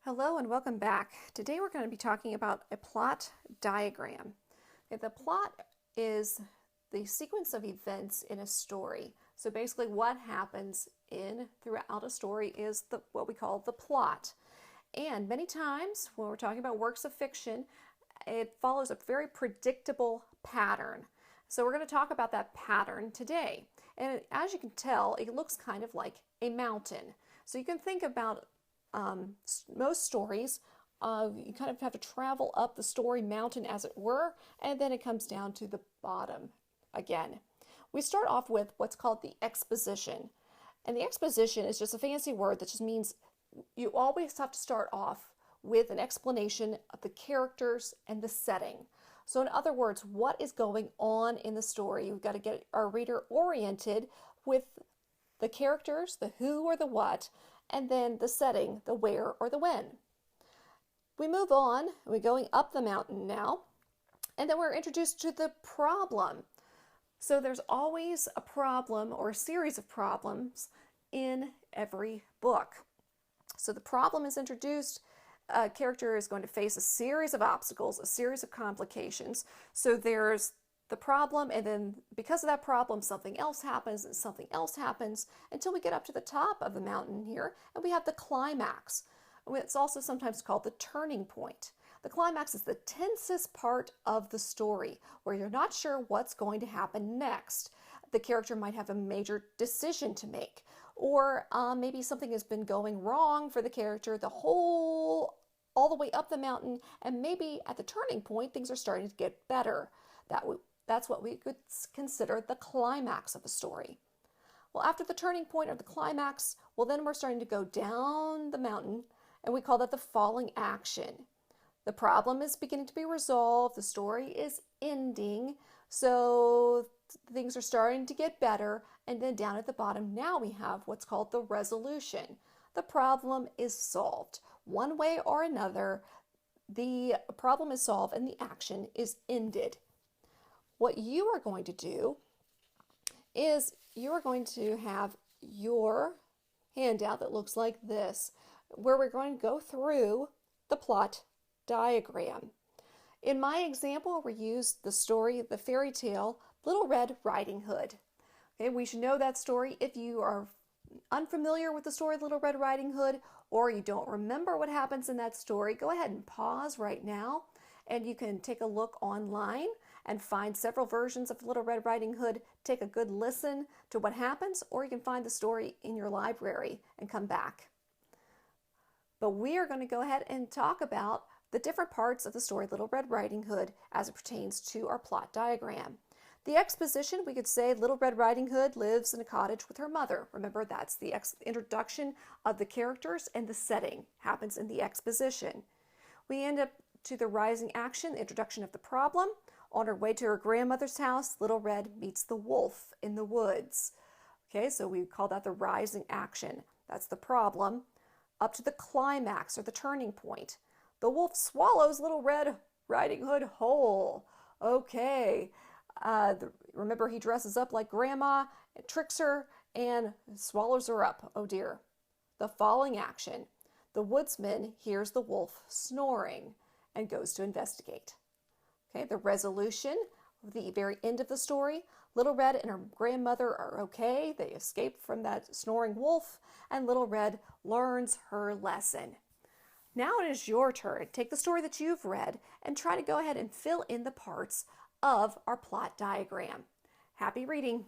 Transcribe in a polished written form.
Hello and welcome back. Today we're going to be talking about a plot diagram. Okay, the plot is the sequence of events in a story. So basically what happens throughout a story is what we call the plot. And many times when we're talking about works of fiction, it follows a very predictable pattern. So we're going to talk about that pattern today. And as you can tell, it looks kind of like a mountain. So you can think about most stories, you kind of have to travel up the story mountain, as it were, and then it comes down to the bottom again. We start off with what's called the exposition. And the exposition is just a fancy word that just means you always have to start off with an explanation of the characters and the setting. So in other words, what is going on in the story? We've got to get our reader oriented with the characters, the who or the what, and then the setting, the where or the when. We move on, we're going up the mountain now, and then we're introduced to the problem. So there's always a problem or a series of problems in every book. So the problem is introduced. A character is going to face a series of obstacles, a series of complications. So there's the problem, and then because of that problem, something else happens and something else happens until we get up to the top of the mountain here, and we have the climax. It's also sometimes called the turning point. The climax is the tensest part of the story, where you're not sure what's going to happen next. The character might have a major decision to make, or maybe something has been going wrong for the character all the way up the mountain, and maybe at the turning point, things are starting to get better. That's what we could consider the climax of a story. Well, after the turning point or the climax, well, then we're starting to go down the mountain, and we call that the falling action. The problem is beginning to be resolved. The story is ending. So things are starting to get better. And then down at the bottom, now we have what's called the resolution. The problem is solved. One way or another, the problem is solved and the action is ended. What you are going to do is you are going to have your handout that looks like this, where we're going to go through the plot diagram. In my example, we used the story, the fairy tale, Little Red Riding Hood. Okay, we should know that story. If you are unfamiliar with the story Little Red Riding Hood, or you don't remember what happens in that story, go ahead and pause right now, and you can take a look online and find several versions of Little Red Riding Hood. Take a good listen to what happens, or you can find the story in your library and come back. But we are going to go ahead and talk about the different parts of the story Little Red Riding Hood as it pertains to our plot diagram. The exposition, we could say Little Red Riding Hood lives in a cottage with her mother. Remember, that's the introduction of the characters, and the setting happens in the exposition. We end up to the rising action, the introduction of the problem. On her way to her grandmother's house, Little Red meets the wolf in the woods. Okay, so we call that the rising action. That's the problem. Up to the climax or the turning point. The wolf swallows Little Red Riding Hood whole. Okay, remember he dresses up like grandma, tricks her, and swallows her up. Oh dear. The falling action. The woodsman hears the wolf snoring and goes to investigate. Okay, the resolution, the very end of the story. Little Red and her grandmother are okay. They escape from that snoring wolf, and Little Red learns her lesson. Now it is your turn. Take the story that you've read and try to go ahead and fill in the parts of our plot diagram. Happy reading!